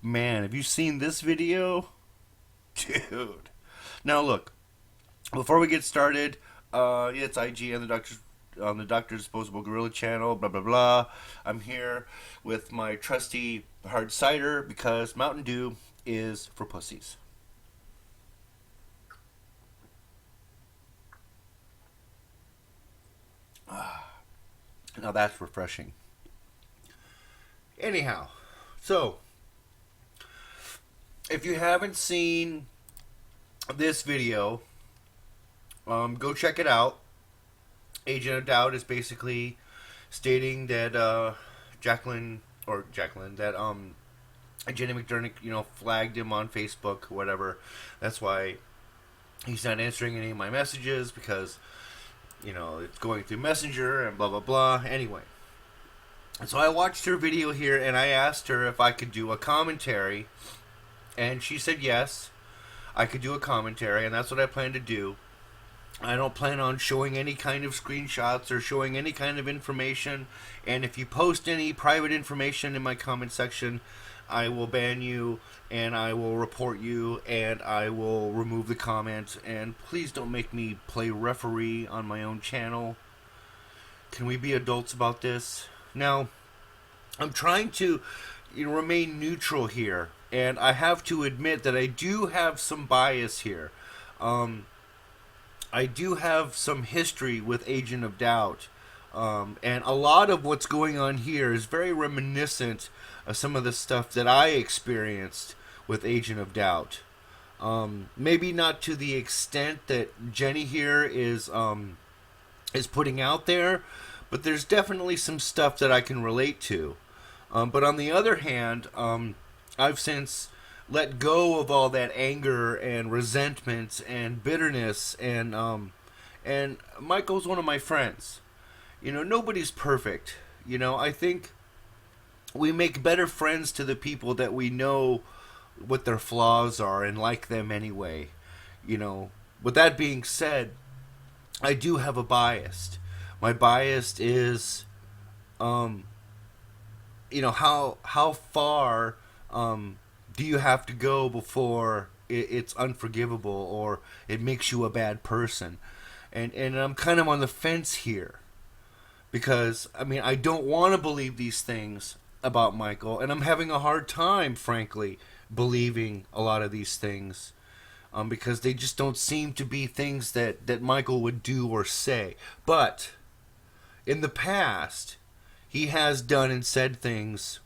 man, have you seen this video? Dude. Now look, before we get started, yeah, it's IG on the Doctor Disposable Gorilla channel, blah blah blah. I'm here with my trusty hard cider because Mountain Dew is for pussies. Now that's refreshing. Anyhow, so if you haven't seen this video, go check it out. Agent of Doubt is basically stating that Jenny McDermott, flagged him on Facebook, or whatever. That's why he's not answering any of my messages because, it's going through Messenger and blah blah blah. Anyway, so I watched her video here and I asked her if I could do a commentary, and she said yes, I could do a commentary, and that's what I plan to do. I don't plan on showing any kind of screenshots or showing any kind of information. And if you post any private information in my comment section, I will ban you and I will report you and I will remove the comment. And please don't make me play referee on my own channel. Can we be adults about this? Now, I'm trying to remain neutral here. And I have to admit that I do have some bias here. I do have some history with Agent of Doubt. And a lot of what's going on here is very reminiscent of some of the stuff that I experienced with Agent of Doubt. Maybe not to the extent that Jenny here is putting out there, but there's definitely some stuff that I can relate to. But on the other hand, I've since let go of all that anger and resentment and bitterness, and Michael's one of my friends. Nobody's perfect. I think we make better friends to the people that we know what their flaws are and like them anyway. With that being said, I do have a bias. My bias is how far do you have to go before it's unforgivable or it makes you a bad person? And I'm kind of on the fence here because, I don't want to believe these things about Michael, and I'm having a hard time, frankly, believing a lot of these things because they just don't seem to be things that Michael would do or say. But in the past, he has done and said things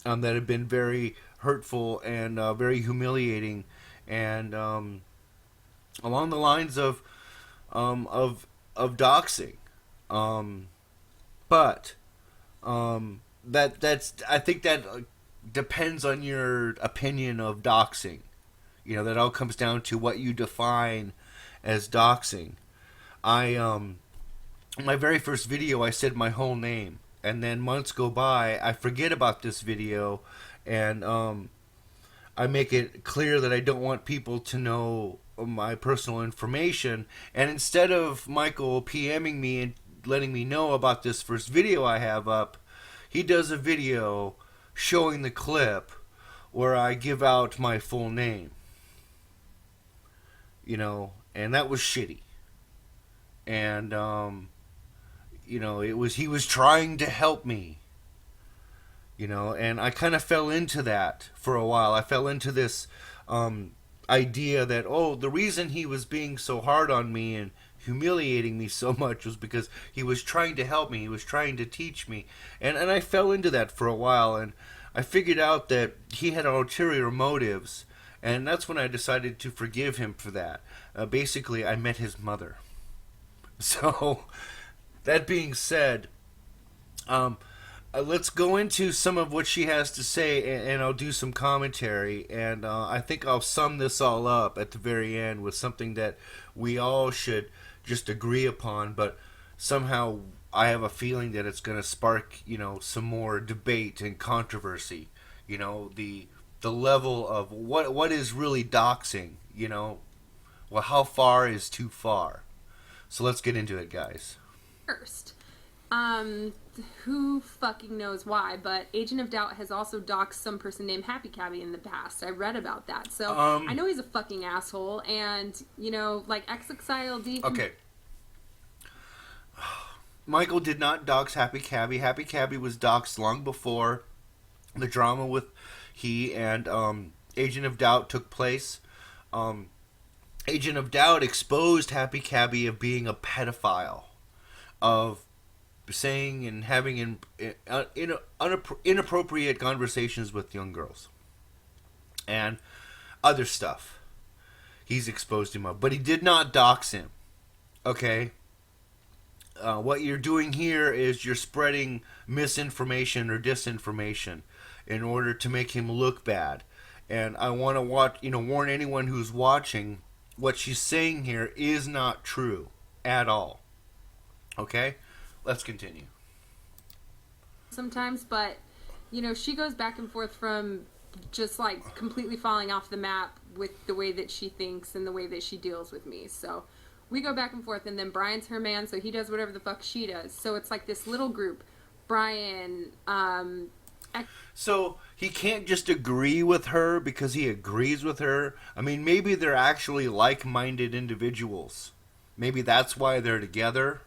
that have been very hurtful and very humiliating, and along the lines of doxing. But that's I think that depends on your opinion of doxing. That all comes down to what you define as doxing. My very first video, I said my whole name, and then months go by, I forget about this video, and I make it clear that I don't want people to know my personal information. And instead of Michael PMing me and letting me know about this first video I have up, he does a video showing the clip where I give out my full name. And that was shitty. And he was trying to help me. And I kind of fell into that for a while. I fell into this idea that, the reason he was being so hard on me and humiliating me so much was because he was trying to help me. He was trying to teach me. And I fell into that for a while. And I figured out that he had ulterior motives. And that's when I decided to forgive him for that. Basically, I met his mother. So, that being said, let's go into some of what she has to say, and I'll do some commentary, and I think I'll sum this all up at the very end with something that we all should just agree upon, but somehow I have a feeling that it's going to spark, some more debate and controversy. The level of what is really doxing, well, how far is too far? So let's get into it, guys. First, who fucking knows why, but Agent of Doubt has also doxed some person named Happy Cabby in the past. I read about that. So I know he's a fucking asshole, and, you know, like, XXILD... Okay. Michael did not dox Happy Cabby. Happy Cabby was doxed long before the drama with he and Agent of Doubt took place. Agent of Doubt exposed Happy Cabby of being a pedophile, of saying and having inappropriate conversations with young girls and other stuff. He's exposed him of, but he did not dox him. Okay. What you're doing here is you're spreading misinformation or disinformation in order to make him look bad. And I want to warn anyone who's watching, what she's saying here is not true at all. Okay? Let's continue. Sometimes, but, you know, she goes back and forth from just, like, completely falling off the map with the way that she thinks and the way that she deals with me. So we go back and forth, and then Brian's her man, so he does whatever the fuck she does. So it's like this little group. Brian, So he can't just agree with her because he agrees with her. I mean, maybe they're actually like-minded individuals. Maybe that's why they're together.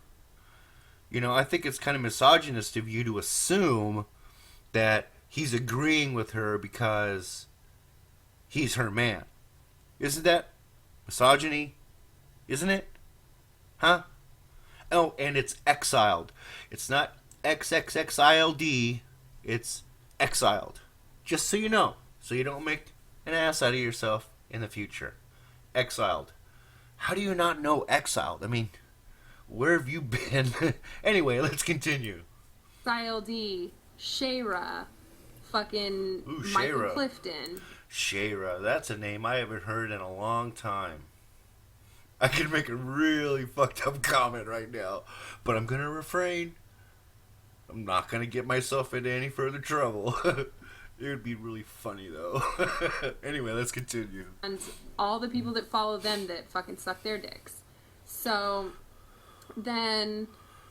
You know, I think it's kind of misogynist of you to assume that he's agreeing with her because he's her man. Isn't that misogyny? Isn't it? Huh? Oh, and it's exiled. It's not XXXILD. It's exiled. Just so you know. So you don't make an ass out of yourself in the future. Exiled. How do you not know exiled? I mean, where have you been? Anyway, let's continue. XILD, Shayra, fucking Ooh, Michael Shayra. Clifton. Shayra. That's a name I haven't heard in a long time. I could make a really fucked up comment right now, but I'm going to refrain. I'm not going to get myself into any further trouble. It would be really funny, though. Anyway, let's continue. And all the people that follow them that fucking suck their dicks. So then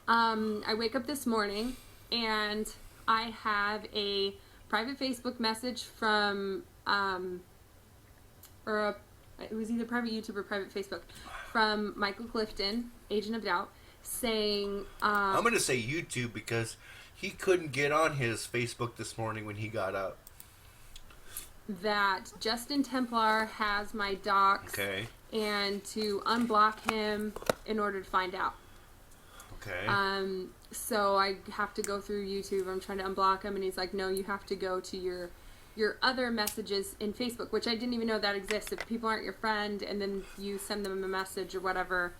I wake up this morning and I have a private Facebook message from, it was either private YouTube or private Facebook, from Michael Clifton, Agent of Doubt, saying... I'm going to say YouTube because he couldn't get on his Facebook this morning when he got up. That Justin Templar has my docs. Okay. And to unblock him in order to find out. Okay. So I have to go through YouTube. I'm trying to unblock him, and he's like, no, you have to go to your other messages in Facebook, which I didn't even know that exists. If people aren't your friend and then you send them a message or whatever,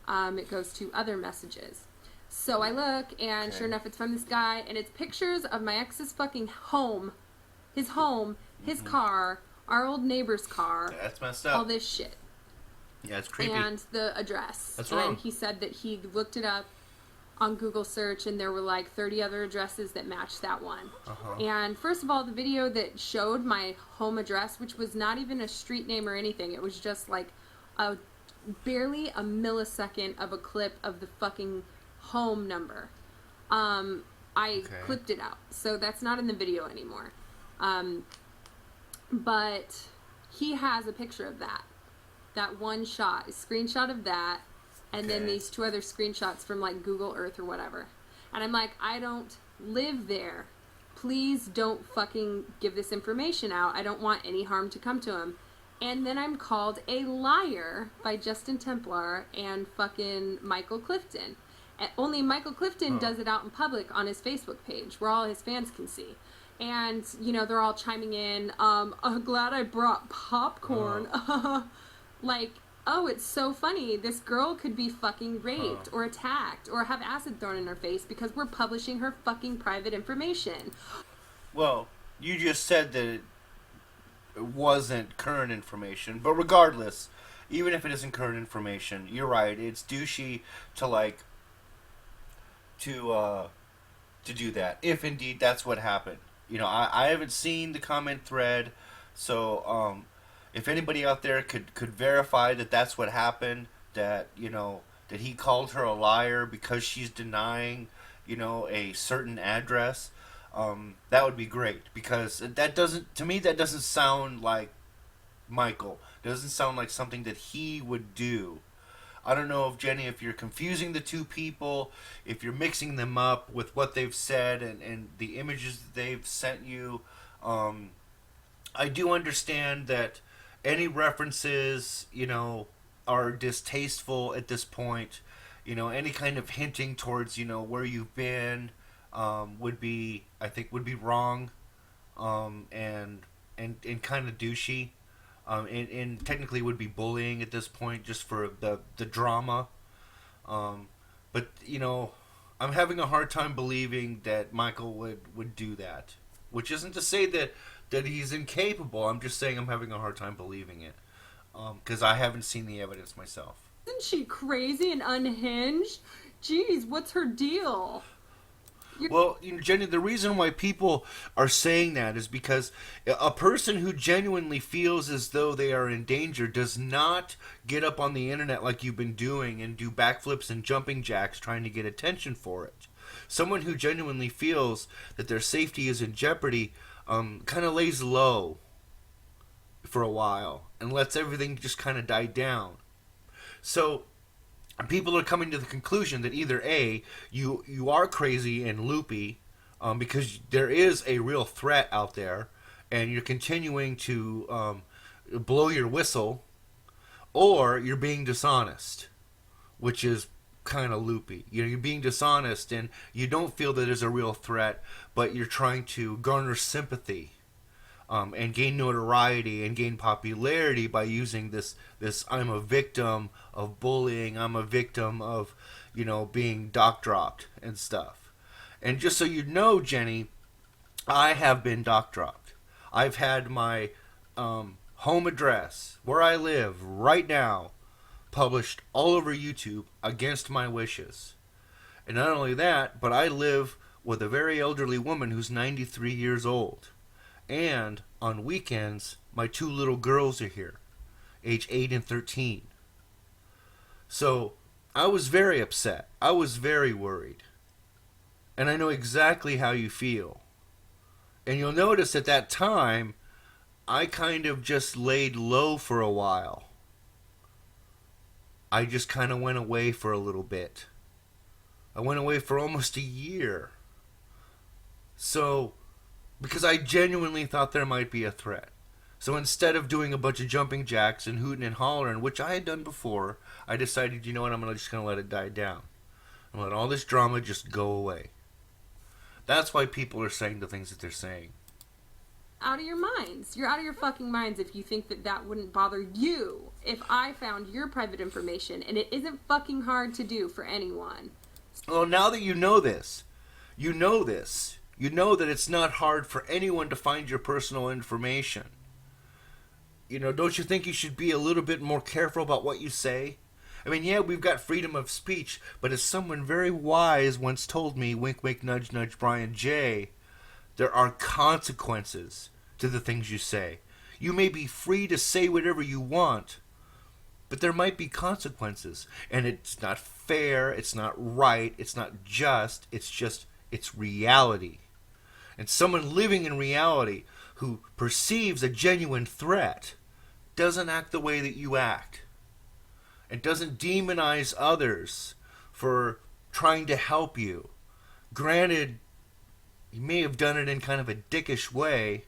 it goes to other messages. So I look, and sure enough, it's from this guy, and it's pictures of my ex's fucking home, his car, our old neighbor's car. That's messed up. All this shit. Yeah, it's creepy. And the address. That's wrong. And he said that he looked it up on Google search, and there were like 30 other addresses that matched that one. Uh-huh. And first of all, the video that showed my home address, which was not even a street name or anything, it was just like barely a millisecond of a clip of the fucking home number. I clipped it out, so that's not in the video anymore. But he has a picture of that one shot, a screenshot of that, and then these two other screenshots from like Google Earth or whatever. And I'm like, I don't live there. Please don't fucking give this information out. I don't want any harm to come to him. And then I'm called a liar by Justin Templar and fucking Michael Clifton. Only Michael Clifton does it out in public on his Facebook page where all his fans can see. And, you know, they're all chiming in, I'm glad I brought popcorn. Like, oh, it's so funny. This girl could be fucking raped or attacked or have acid thrown in her face because we're publishing her fucking private information. Well, you just said that it wasn't current information, but regardless, even if it isn't current information, you're right. It's douchey to like to do that, if indeed that's what happened. You know, I haven't seen the comment thread, so if anybody out there could verify that that's what happened, that, you know, that he called her a liar because she's denying, a certain address, that would be great, because that doesn't sound like Michael. It doesn't sound like something that he would do. I don't know if Jenny, if you're confusing the two people, if you're mixing them up with what they've said and the images that they've sent you. I do understand that any references, are distasteful at this point. Any kind of hinting towards, where you've been, I think, would be wrong, and kind of douchey. And technically would be bullying at this point, just for the drama. But I'm having a hard time believing that Michael would do that. Which isn't to say that he's incapable. I'm just saying I'm having a hard time believing it, because I haven't seen the evidence myself. Isn't she crazy and unhinged? Jeez, what's her deal? Well, Jenny, the reason why people are saying that is because a person who genuinely feels as though they are in danger does not get up on the internet like you've been doing and do backflips and jumping jacks trying to get attention for it. Someone who genuinely feels that their safety is in jeopardy kind of lays low for a while and lets everything just kind of die down. So people are coming to the conclusion that either A, you are crazy and loopy, because there is a real threat out there, and you're continuing to blow your whistle, or you're being dishonest, which is kind of loopy. You're being dishonest, and you don't feel that there's a real threat, but you're trying to garner sympathy. And gain notoriety and gain popularity by using this I'm a victim of bullying, I'm a victim of, being doc dropped and stuff. And just so you know, Jenny, I have been doc dropped. I've had my home address, where I live right now, published all over YouTube against my wishes. And not only that, but I live with a very elderly woman who's 93 years old. And on weekends, my two little girls are here, age 8 and 13. So I was very upset. I was very worried. And I know exactly how you feel. And you'll notice at that time, I kind of just laid low for a while. I just kind of went away for a little bit. I went away for almost a year. So, because I genuinely thought there might be a threat. So instead of doing a bunch of jumping jacks and hooting and hollering, which I had done before, I decided, you know what, I'm just going to let it die down. I'm going to let all this drama just go away. That's why people are saying the things that they're saying. Out of your minds. You're out of your fucking minds if you think that wouldn't bother you. If I found your private information, and it isn't fucking hard to do for anyone. Well, now that you know this, you know that it's not hard for anyone to find your personal information. Don't you think you should be a little bit more careful about what you say? I mean, yeah, we've got freedom of speech, but as someone very wise once told me, wink, wink, nudge, nudge, Brian J., there are consequences to the things you say. You may be free to say whatever you want, but there might be consequences. And it's not fair, it's not right, it's not just, it's reality. And someone living in reality who perceives a genuine threat doesn't act the way that you act. And doesn't demonize others for trying to help you. Granted, you may have done it in kind of a dickish way,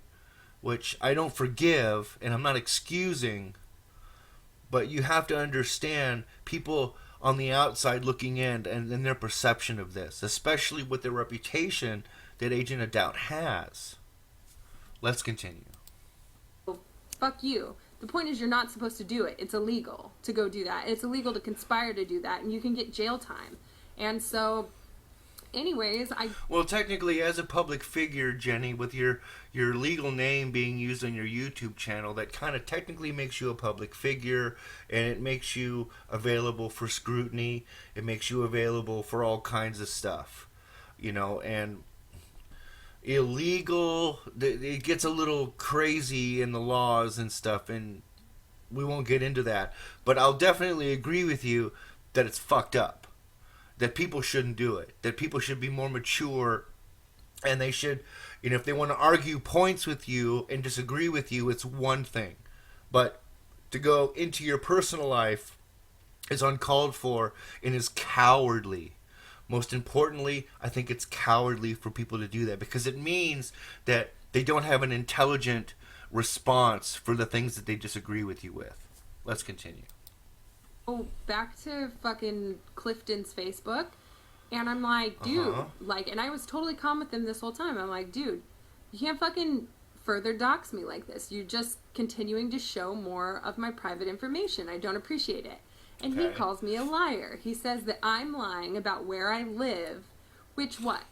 which I don't forgive, and I'm not excusing, but you have to understand people on the outside looking in and their perception of this, especially with the reputation that Agentofdoubt has. Let's continue. Fuck you. The point is you're not supposed to do it. It's illegal to go do that. It's illegal to conspire to do that, and you can get jail time. And so, anyways, Well, technically, as a public figure, Jenny, with your legal name being used on your YouTube channel, that kind of technically makes you a public figure, and it makes you available for scrutiny. It makes you available for all kinds of stuff, and illegal, it gets a little crazy in the laws and stuff, and we won't get into that, but I'll definitely agree with you that it's fucked up. that people shouldn't do it. That people should be more mature, and they should, if they want to argue points with you and disagree with you, it's one thing. But to go into your personal life is uncalled for and is cowardly. Most importantly, I think it's cowardly for people to do that because it means that they don't have an intelligent response for the things that they disagree with you with. Let's continue. Oh, back to fucking Clifton's Facebook. And I'm like, dude, and I was totally calm with him this whole time. I'm like, dude, you can't fucking further dox me like this. You're just continuing to show more of my private information. I don't appreciate it. And he calls me a liar. He says that I'm lying about where I live, which what?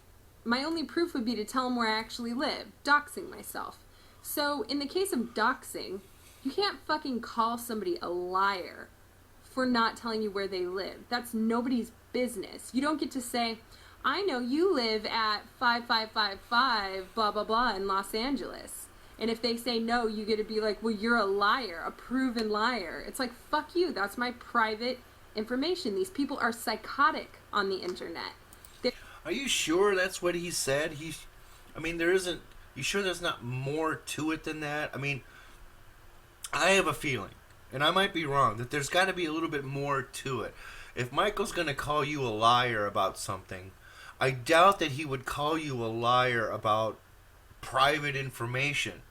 My only proof would be to tell him where I actually live, doxing myself. So in the case of doxing, you can't fucking call somebody a liar for not telling you where they live. That's nobody's business. You don't get to say, I know you live at 5555 blah blah blah in Los Angeles. And if they say no, you get to be like, well, you're a liar, a proven liar. It's like, fuck you. That's my private information. These people are psychotic on the internet. Are you sure that's what he said? There isn't... You sure there's not more to it than that? I mean, I have a feeling, and I might be wrong, that there's got to be a little bit more to it. If Michael's going to call you a liar about something, I doubt that he would call you a liar about private information.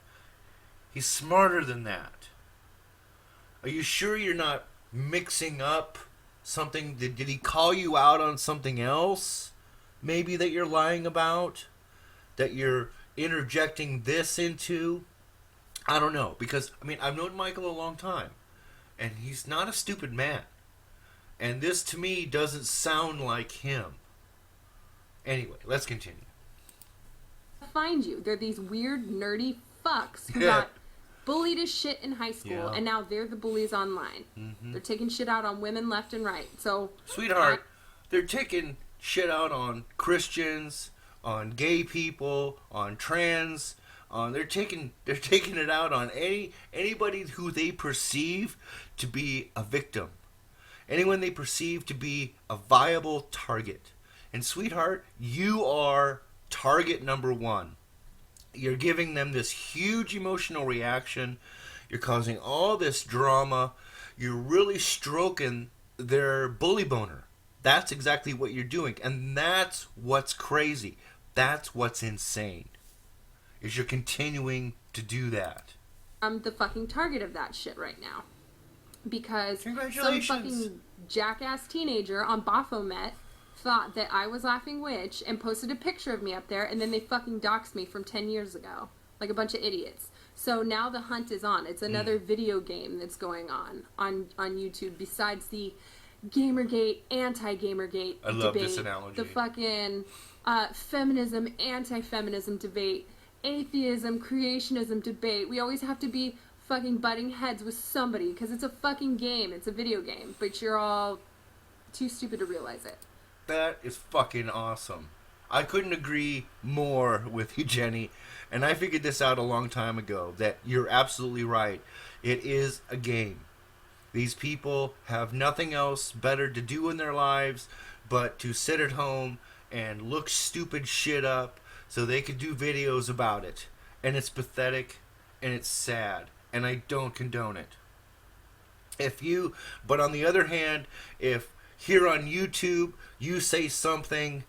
He's smarter than that. Are you sure you're not mixing up something? Did he call you out on something else? Maybe that you're lying about? That you're interjecting this into? I don't know. Because, I've known Michael a long time. And he's not a stupid man. And this, to me, doesn't sound like him. Anyway, let's continue. Find you. They're these weird, nerdy fucks who got bullied as shit in high school, and now they're the bullies online. Mm-hmm. They're taking shit out on women left and right. So, sweetheart, they're taking shit out on Christians, on gay people, on trans. They're taking it out on anybody who they perceive to be a victim, anyone they perceive to be a viable target. And sweetheart, you are target number one. You're giving them this huge emotional reaction. You're causing all this drama. You're really stroking their bully boner. That's exactly what you're doing. And that's what's crazy. That's what's insane. Is you're continuing to do that. I'm the fucking target of that shit right now. Because some fucking jackass teenager on Baphomet thought that I was Laughing Witch and posted a picture of me up there, and then they fucking doxed me from 10 years ago. Like a bunch of idiots. So now the hunt is on. It's another video game that's going on YouTube besides the Gamergate, anti-Gamergate debate. I love this analogy. The fucking feminism, anti-feminism debate. Atheism, creationism debate. We always have to be fucking butting heads with somebody because it's a fucking game. It's a video game. But you're all too stupid to realize it. That is fucking awesome. I couldn't agree more with you, Jenny. And I figured this out a long time ago, that you're absolutely right. It is a game. These people have nothing else better to do in their lives but to sit at home and look stupid shit up so they could do videos about it. And it's pathetic and it's sad. And I don't condone it. But on the other hand, if here on YouTube you say something,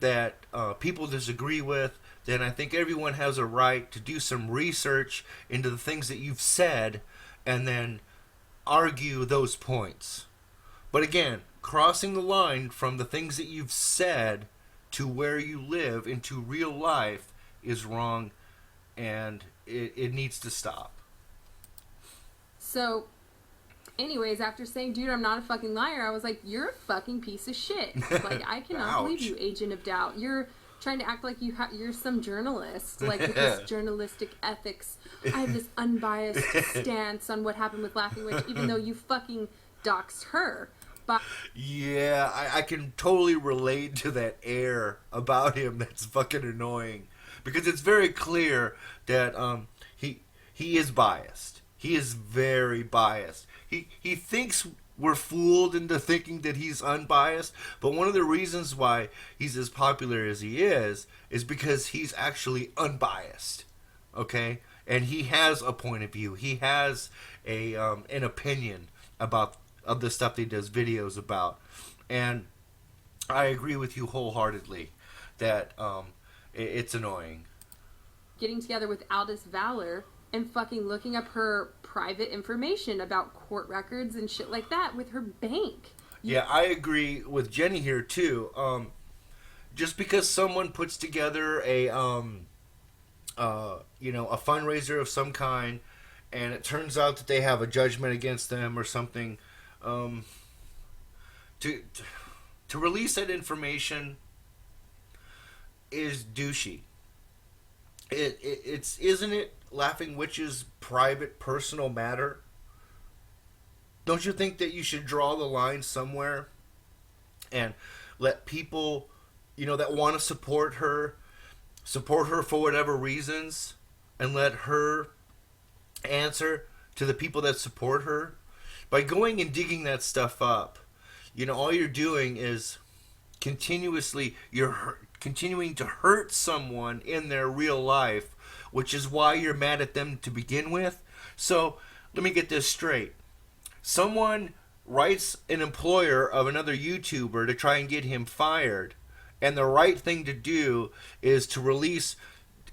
that people disagree with, then I think everyone has a right to do some research into the things that you've said and then argue those points. But again, crossing the line from the things that you've said to where you live into real life is wrong, and it needs to stop. So, anyways, after saying, dude, I'm not a fucking liar, I was like, you're a fucking piece of shit. Like, I cannot believe you, Agent of Doubt. You're trying to act like you're some journalist, like with this journalistic ethics. I have this unbiased stance on what happened with Laughing Witch, even though you fucking doxed her. But yeah, I can totally relate to that air about him that's fucking annoying. Because it's very clear that he is biased. He is very biased. He thinks we're fooled into thinking that he's unbiased. But one of the reasons why he's as popular as he is because he's actually unbiased. Okay? And he has a point of view. He has an opinion about of the stuff that he does videos about. And I agree with you wholeheartedly that it's annoying. Getting together with Aldous Valor and fucking looking up her private information about court records and shit like that with her bank. Yeah, I agree with Jenny here too. Just because someone puts together a fundraiser of some kind, and it turns out that they have a judgment against them or something, to release that information is douchey. It's isn't it Laughing Witch's private personal matter? Don't you think that you should draw the line somewhere and let people, that want to support her for whatever reasons, and let her answer to the people that support her? By going and digging that stuff up, all you're doing is you're continuing to hurt someone in their real life, which is why you're mad at them to begin with. So let me get this straight. Someone writes an employer of another YouTuber to try and get him fired, and the right thing to do is to release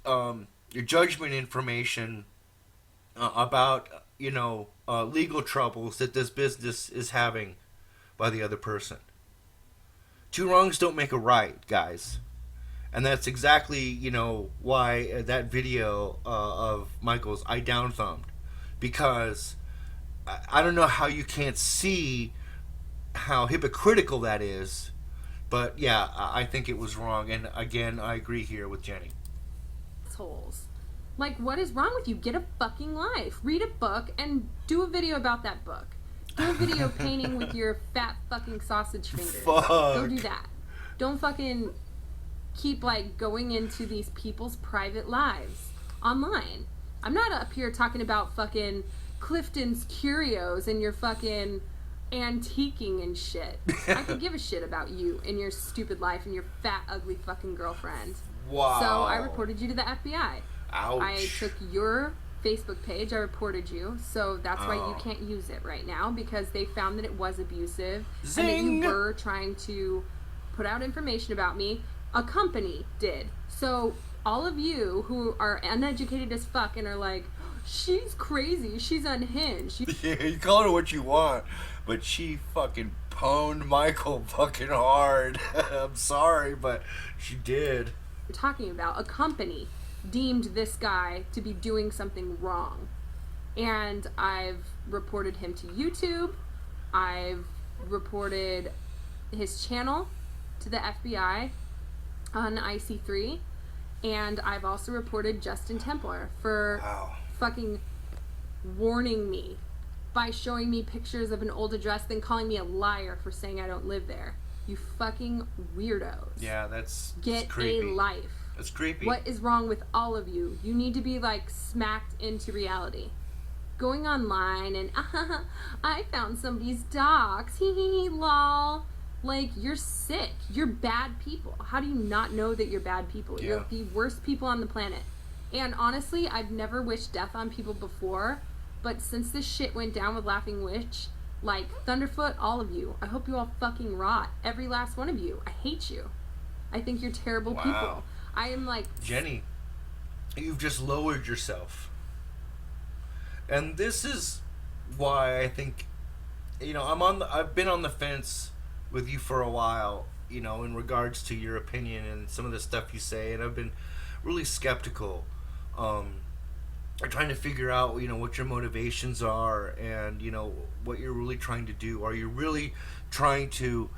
your judgment information about legal troubles that this business is having by the other person. Two wrongs don't make a right, guys. And that's exactly, why that video of Michael's I down-thumbed. Because I don't know how you can't see how hypocritical that is. But yeah, I think it was wrong. And again, I agree here with Jenny. Assholes. Like, what is wrong with you? Get a fucking life. Read a book and do a video about that book. Do a video painting with your fat fucking sausage fingers. Fuck. Go do that. Don't fucking keep, going into these people's private lives online. I'm not up here talking about fucking Clifton's Curios and your fucking antiquing and shit. I could give a shit about you and your stupid life and your fat, ugly fucking girlfriend. Wow. So I reported you to the FBI. Ouch. I took your Facebook page, I reported you, so that's why you can't use it right now, because they found that it was abusive. Zing! And that you were trying to put out information about me. A company did. So all of you who are uneducated as fuck and are like, she's crazy, she's unhinged. Yeah, you call her what you want, but she fucking pwned Michael fucking hard. I'm sorry, but she did. We're talking about a company deemed this guy to be doing something wrong. And I've reported him to YouTube. I've reported his channel to the FBI on IC3. And I've also reported Justin Templar for fucking warning me by showing me pictures of an old address, then calling me a liar for saying I don't live there. You fucking weirdos. Yeah, that's creepy. A life. That's creepy. What is wrong with all of you? You need to be smacked into reality. Going online and I found somebody's docs. Hee hee hee lol. You're sick. You're bad people. How do you not know that you're bad people? Yeah. You're the worst people on the planet. And honestly, I've never wished death on people before, but since this shit went down with Laughing Witch, Thunderfoot, all of you, I hope you all fucking rot. Every last one of you. I hate you. I think you're terrible people. I am Jenny, you've just lowered yourself. And this is why I think, I've been on the fence with you for a while, in regards to your opinion and some of the stuff you say, and I've been really skeptical. I'm trying to figure out, what your motivations are and, what you're really trying to do. Are you really trying to,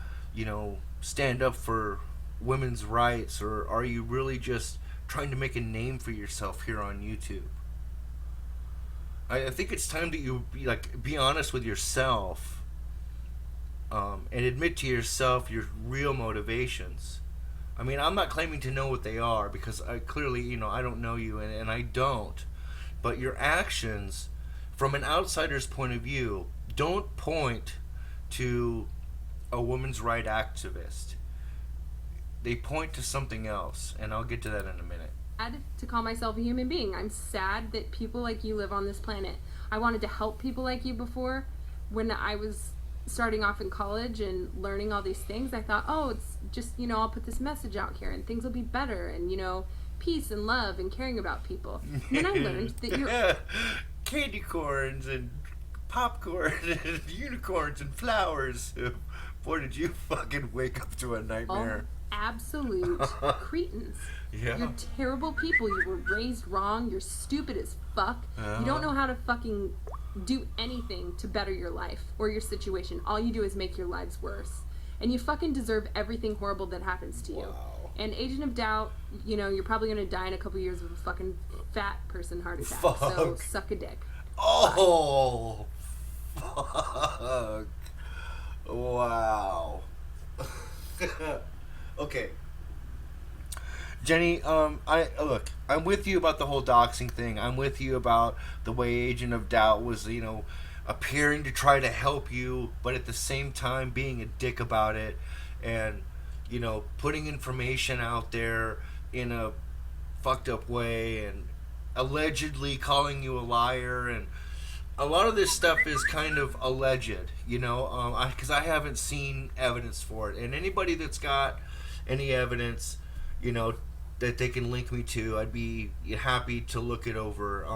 stand up for women's rights, or are you really just trying to make a name for yourself here on YouTube? I think it's time that you be honest with yourself, and admit to yourself your real motivations. I mean, I'm not claiming to know what they are, because I clearly, I don't know you, and I don't. But your actions, from an outsider's point of view, don't point to a women's right activist. They point to something else, and I'll get to that in a minute. Sad to call myself a human being. I'm sad that people like you live on this planet. I wanted to help people like you before. When I was starting off in college and learning all these things, I thought, oh, it's just, I'll put this message out here and things will be better, and, peace and love and caring about people. And then I learned that you're... Candy corns and popcorn and unicorns and flowers. Boy, did you fucking wake up to a nightmare. Absolute cretins. Yeah. You're terrible people. You were raised wrong. You're stupid as fuck. You don't know how to fucking do anything to better your life or your situation. All you do is make your lives worse. And you fucking deserve everything horrible that happens to you. Wow. And Agent of Doubt, you're probably going to die in a couple years of a fucking fat person heart attack. Fuck. So suck a dick. Oh, fuck. Wow. Okay. Jenny, I'm with you about the whole doxing thing. I'm with you about the way Agent of Doubt was, appearing to try to help you, but at the same time being a dick about it, and, putting information out there in a fucked up way, and allegedly calling you a liar, and a lot of this stuff is kind of alleged, because I haven't seen evidence for it. And anybody that's got any evidence, that they can link me to, I'd be happy to look it over.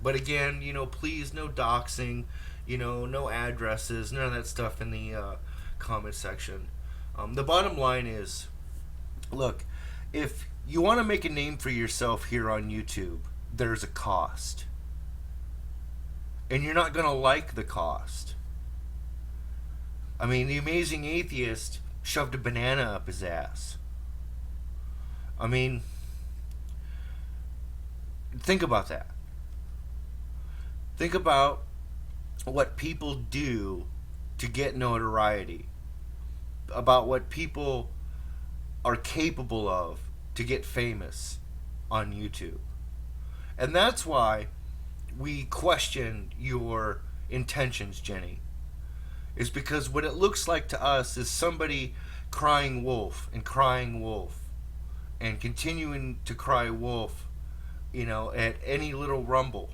But again, please, no doxing, no addresses, none of that stuff in the comment section. The bottom line is, look, if you want to make a name for yourself here on YouTube, there's a cost. And you're not going to like the cost. I mean, the Amazing Atheist shoved a banana up his ass. I mean, think about that. Think about what people do to get notoriety. About what people are capable of to get famous on YouTube. And that's why we question your intentions, Jenny. Is because what it looks like to us is somebody crying wolf and crying wolf and continuing to cry wolf, at any little rumble.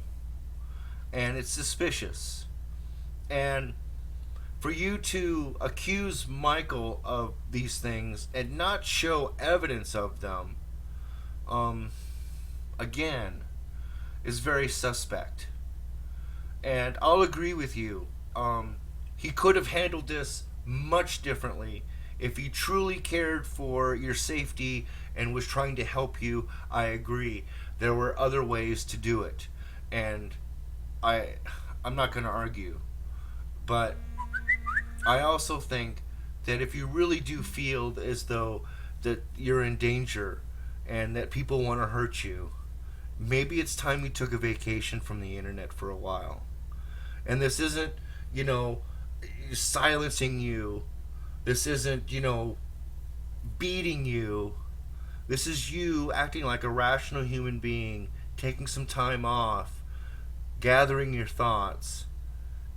And it's suspicious. And for you to accuse Michael of these things and not show evidence of them, again, is very suspect. And I'll agree with you. He could have handled this much differently. If he truly cared for your safety and was trying to help you, I agree. There were other ways to do it. And I'm not going to argue. But I also think that if you really do feel as though that you're in danger and that people want to hurt you, maybe it's time you took a vacation from the internet for a while. And this isn't, silencing you. This isn't, beating you. This is you acting like a rational human being, taking some time off, gathering your thoughts,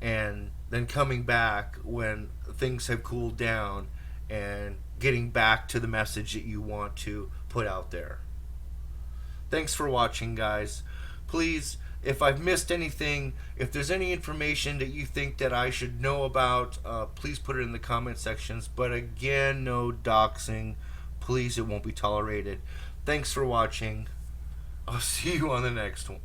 and then coming back when things have cooled down and getting back to the message that you want to put out there. Thanks for watching, guys. Please, if I've missed anything, if there's any information that you think that I should know about, please put it in the comment sections. But again, no doxing. Please, it won't be tolerated. Thanks for watching. I'll see you on the next one.